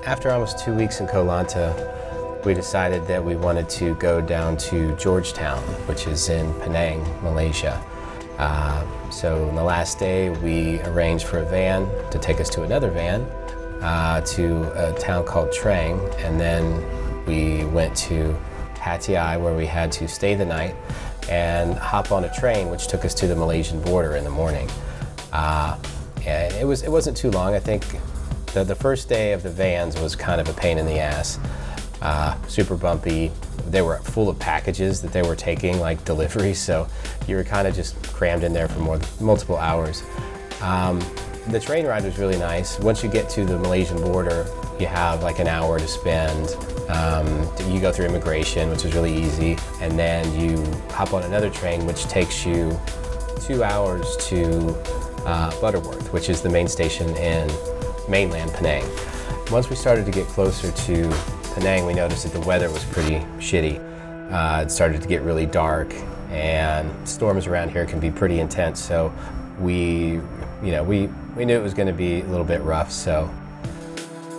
After almost 2 weeks in Koh Lanta, we decided that we wanted to go down to Georgetown, which is in Penang, Malaysia. So on the last day, we arranged for a van to take us to another van to a town called Trang, and then we went to Hatyai, where we had to stay the night and hop on a train which took us to the Malaysian border in the morning. And it wasn't too long. I think the first day of the vans was kind of a pain in the ass. Super bumpy. They were full of packages that they were taking, like deliveries, so you were kind of just crammed in there for multiple hours. The train ride was really nice. Once you get to the Malaysian border, you have like an hour to spend. You go through immigration, which is really easy, and then you hop on another train which takes you 2 hours to Butterworth, which is the main station in mainland Penang. Once we started to get closer to Penang, we noticed that the weather was pretty shitty. It started to get really dark, and storms around here can be pretty intense, so we knew it was going to be a little bit rough. So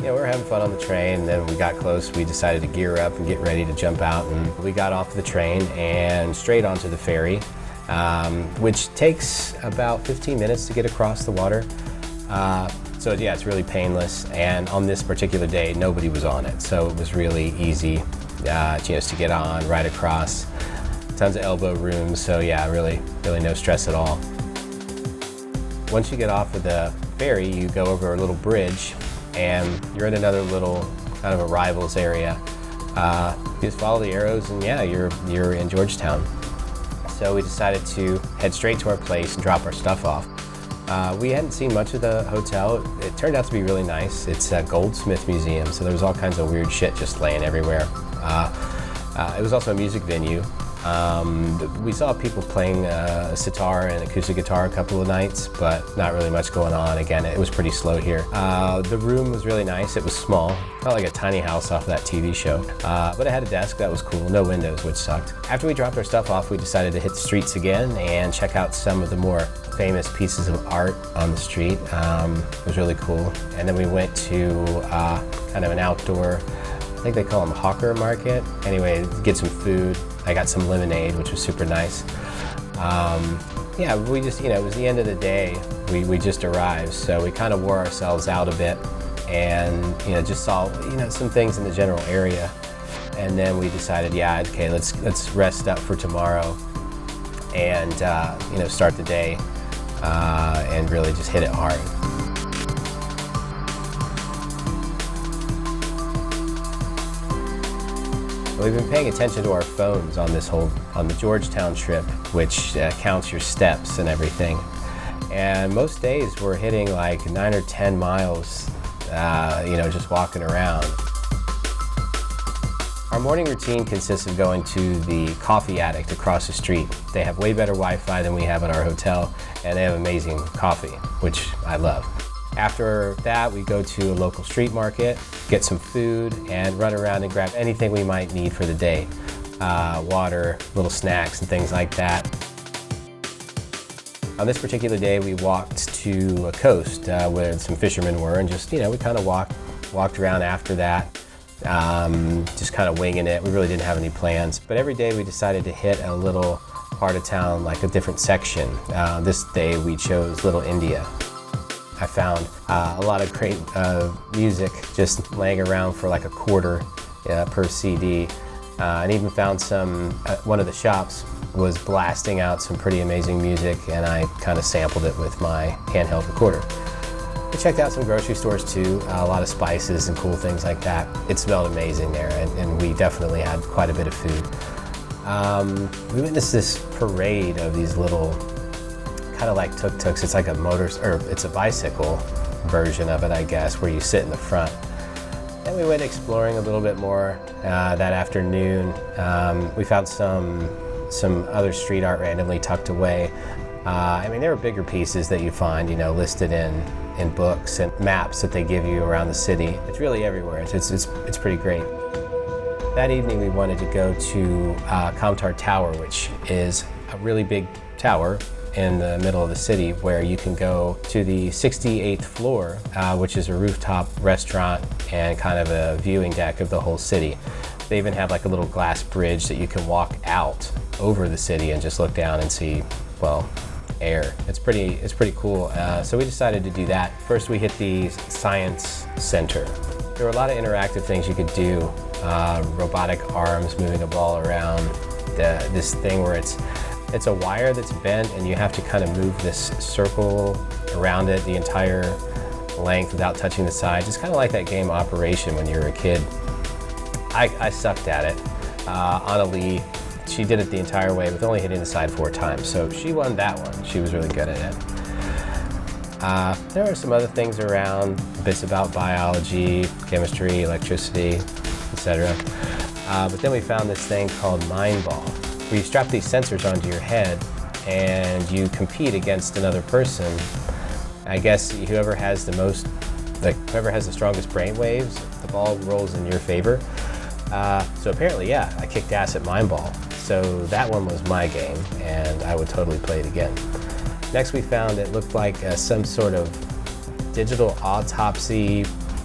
we were having fun on the train. Then we got close, we decided to gear up and get ready to jump out, and we got off the train and straight onto the ferry, which takes about 15 minutes to get across the water. So yeah, it's really painless, and on this particular day, nobody was on it, so it was really easy just to get on, right across. Tons of elbow room, so yeah, really no stress at all. Once you get off of the ferry, you go over a little bridge, and you're in another little kind of arrivals area. You just follow the arrows, and yeah, you're in Georgetown. So we decided to head straight to our place and drop our stuff off. We hadn't seen much of the hotel. It turned out to be really nice. It's a goldsmith museum, so there was all kinds of weird shit just laying everywhere. It was also a music venue. We saw people playing sitar and acoustic guitar a couple of nights, but not really much going on. Again, it was pretty slow here. The room was really nice. It was small, felt like a tiny house off of that TV show. But it had a desk, that was cool. No windows, which sucked. After we dropped our stuff off, we decided to hit the streets again and check out some of the more famous pieces of art on the street. It was really cool. And then we went to kind of an outdoor, I think they call them hawker market. Anyway, get some food. I got some lemonade, which was super nice. Yeah, we just, it was the end of the day. We just arrived, so we kind of wore ourselves out a bit, and just saw some things in the general area. And then we decided, yeah, okay, let's rest up for tomorrow, and start the day and really just hit it hard. We've been paying attention to our phones on the Georgetown trip, which counts your steps and everything. And most days we're hitting like 9 or 10 miles, just walking around. Our morning routine consists of going to the Coffee Addict across the street. They have way better Wi-Fi than we have at our hotel, and they have amazing coffee, which I love. After that, we go to a local street market, get some food, and run around and grab anything we might need for the day. Water, little snacks, and things like that. On this particular day, we walked to a coast where some fishermen were, and just, we kind of walked around after that, just kind of winging it. We really didn't have any plans. But every day we decided to hit a little part of town, like a different section. This day we chose Little India. I found a lot of great music just laying around for like $0.25 per CD, and even found some, one of the shops was blasting out some pretty amazing music, and I kind of sampled it with my handheld recorder. I checked out some grocery stores too, a lot of spices and cool things like that. It smelled amazing there, and we definitely had quite a bit of food. We witnessed this parade of these little kind of like tuk-tuks. It's like it's a bicycle version of it, I guess, where you sit in the front. Then we went exploring a little bit more that afternoon. We found some other street art randomly tucked away. There were bigger pieces that you find, listed in books and maps that they give you around the city. It's really everywhere. It's pretty great. That evening we wanted to go to Kamtar Tower, which is a really big tower in the middle of the city where you can go to the 68th floor, which is a rooftop restaurant and kind of a viewing deck of the whole city. They even have like a little glass bridge that you can walk out over the city and just look down and see, well, air. It's pretty cool. So we decided to do that. First we hit the Science Center. There were a lot of interactive things you could do. Robotic arms moving a ball around. This thing where it's a wire that's bent and you have to kind of move this circle around it the entire length without touching the side. Just kind of like that game Operation when you were a kid. I sucked at it. Anna Lee, she did it the entire way with only hitting the side 4 times. So she won that one. She was really good at it. There are some other things around, bits about biology, chemistry, electricity, etc. But then we found this thing called Mind Ball, where you strap these sensors onto your head and you compete against another person. I guess whoever has the strongest brain waves, the ball rolls in your favor. So apparently, yeah, I kicked ass at Mind Ball. So that one was my game, and I would totally play it again. Next we found it looked like some sort of digital autopsy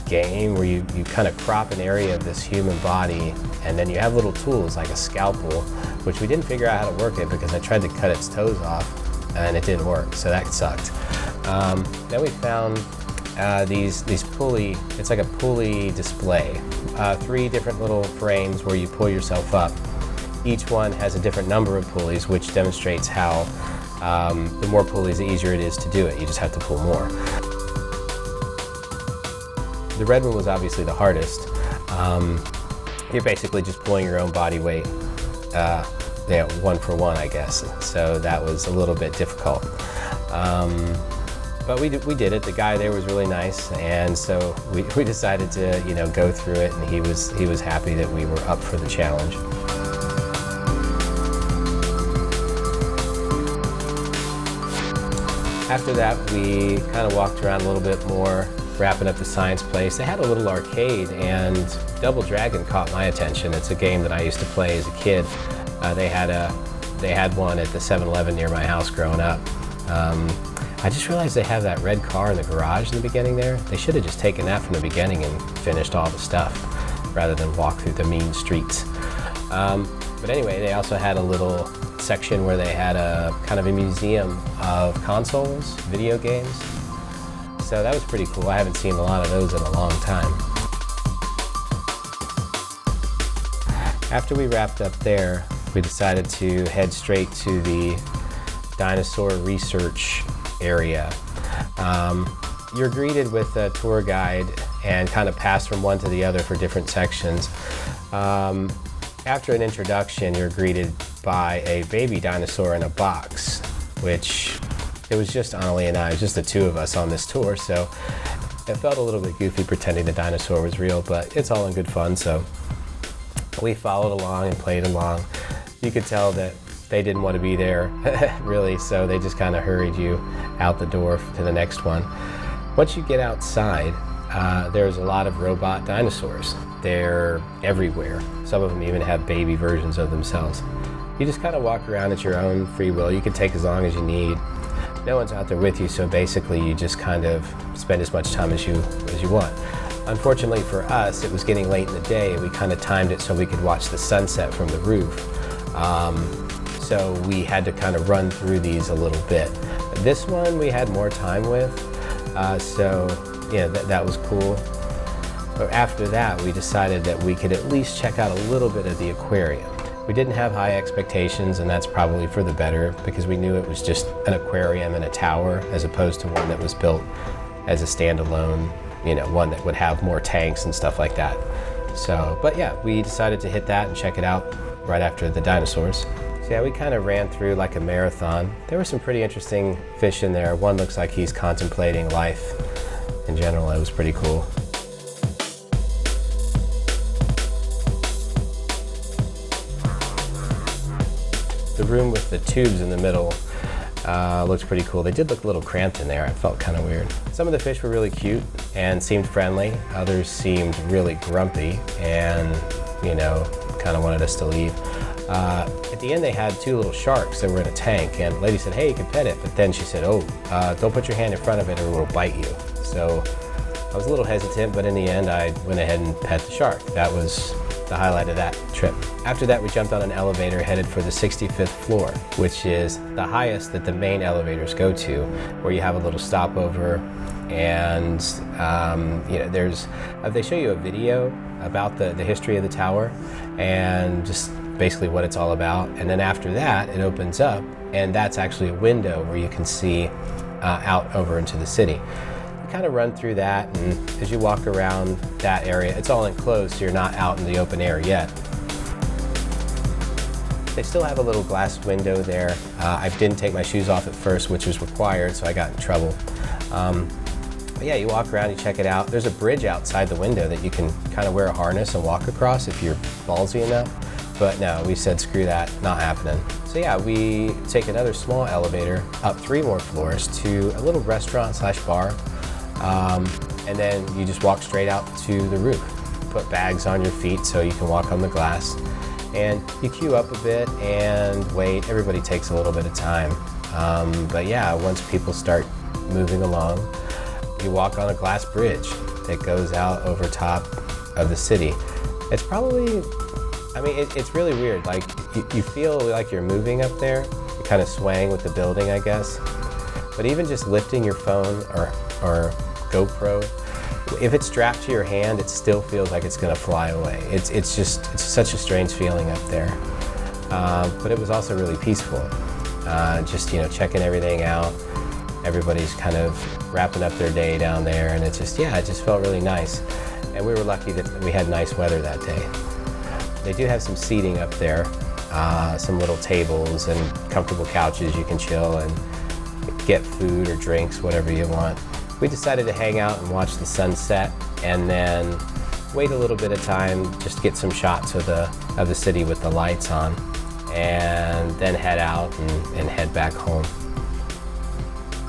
game where you kind of crop an area of this human body, and then you have little tools like a scalpel, which we didn't figure out how to work it because I tried to cut its toes off and it didn't work, so that sucked. Then we found these pulley, it's like a pulley display. 3 different little frames where you pull yourself up. Each one has a different number of pulleys, which demonstrates how the more pulleys, the easier it is to do it. You just have to pull more. The red one was obviously the hardest. You're basically just pulling your own body weight, 1 for 1, I guess. So that was a little bit difficult. But we did it. The guy there was really nice, and so we decided to go through it, and he was happy that we were up for the challenge. After that, we kind of walked around a little bit more, wrapping up the science place. They had a little arcade, and Double Dragon caught my attention. It's a game that I used to play as a kid. They had one at the 7-Eleven near my house growing up. I just realized they have that red car in the garage in the beginning there. They should have just taken that from the beginning and finished all the stuff rather than walk through the mean streets. But anyway, they also had a little section where they had a kind of a museum of consoles, video games. So that was pretty cool. I haven't seen a lot of those in a long time. After we wrapped up there, we decided to head straight to the dinosaur research area. You're greeted with a tour guide and kind of pass from one to the other for different sections. After an introduction, you're greeted by a baby dinosaur in a box, which it was just Annalie and I, it was just the 2 of us on this tour, so it felt a little bit goofy pretending the dinosaur was real, but it's all in good fun, so we followed along and played along. You could tell that they didn't want to be there, really, so they just kind of hurried you out the door to the next one. Once you get outside, there's a lot of robot dinosaurs. They're everywhere. Some of them even have baby versions of themselves. You just kind of walk around at your own free will. You can take as long as you need. No one's out there with you, so basically you just kind of spend as much time as you want. Unfortunately for us, it was getting late in the day. We kind of timed it so we could watch the sunset from the roof. So we had to kind of run through these a little bit. This one we had more time with, so yeah, that was cool. But after that, we decided that we could at least check out a little bit of the aquarium. We didn't have high expectations, and that's probably for the better because we knew it was just an aquarium in a tower as opposed to one that was built as a standalone, one that would have more tanks and stuff like that. So, but yeah, we decided to hit that and check it out right after the dinosaurs. So yeah, we kind of ran through like a marathon. There were some pretty interesting fish in there. One looks like he's contemplating life. In general, it was pretty cool. The room with the tubes in the middle looks pretty cool. They did look a little cramped in there. It felt kind of weird. Some of the fish were really cute and seemed friendly. Others seemed really grumpy and, kind of wanted us to leave. At the end, they had two little sharks that were in a tank, and the lady said, hey, you can pet it, but then she said, oh, don't put your hand in front of it or it will bite you. So I was a little hesitant, but in the end, I went ahead and pet the shark. That was the highlight of that trip. After that, we jumped on an elevator headed for the 65th floor, which is the highest that the main elevators go to, where you have a little stopover, and they show you a video about the history of the tower and just basically what it's all about. And then after that, it opens up, and that's actually a window where you can see out over into the city. Kind of run through that, and as you walk around that area, it's all enclosed, so you're not out in the open air yet. They still have a little glass window there. I didn't take my shoes off at first, which was required, so I got in trouble. But yeah, you walk around, you check it out. There's a bridge outside the window that you can kind of wear a harness and walk across if you're ballsy enough. But no, we said screw that, not happening. So yeah, we take another small elevator up 3 more floors to a little restaurant slash bar. And then you just walk straight out to the roof. Put bags on your feet so you can walk on the glass. And you queue up a bit and wait. Everybody takes a little bit of time. But yeah, once people start moving along, you walk on a glass bridge that goes out over top of the city. It's probably, it's really weird. Like you feel like you're moving up there. You're kind of swaying with the building, I guess. But even just lifting your phone or GoPro, if it's strapped to your hand, it still feels like it's gonna fly away. It's such a strange feeling up there. But it was also really peaceful. Just checking everything out. Everybody's kind of wrapping up their day down there, and it just felt really nice. And we were lucky that we had nice weather that day. They do have some seating up there, some little tables and comfortable couches you can chill and get food or drinks, whatever you want. We decided to hang out and watch the sunset, and then wait a little bit of time, just get some shots of the city with the lights on, and then head out and head back home.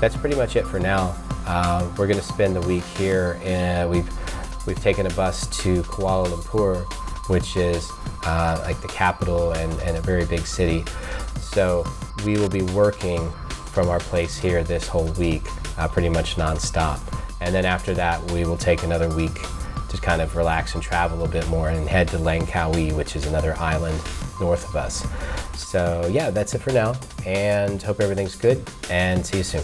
That's pretty much it for now. We're going to spend the week here, and we've taken a bus to Kuala Lumpur, which is like the capital and a very big city. So we will be working from our place here this whole week, pretty much non-stop. And then after that, we will take another week to kind of relax and travel a bit more and head to Langkawi, which is another island north of us. So yeah, that's it for now, and hope everything's good, and see you soon.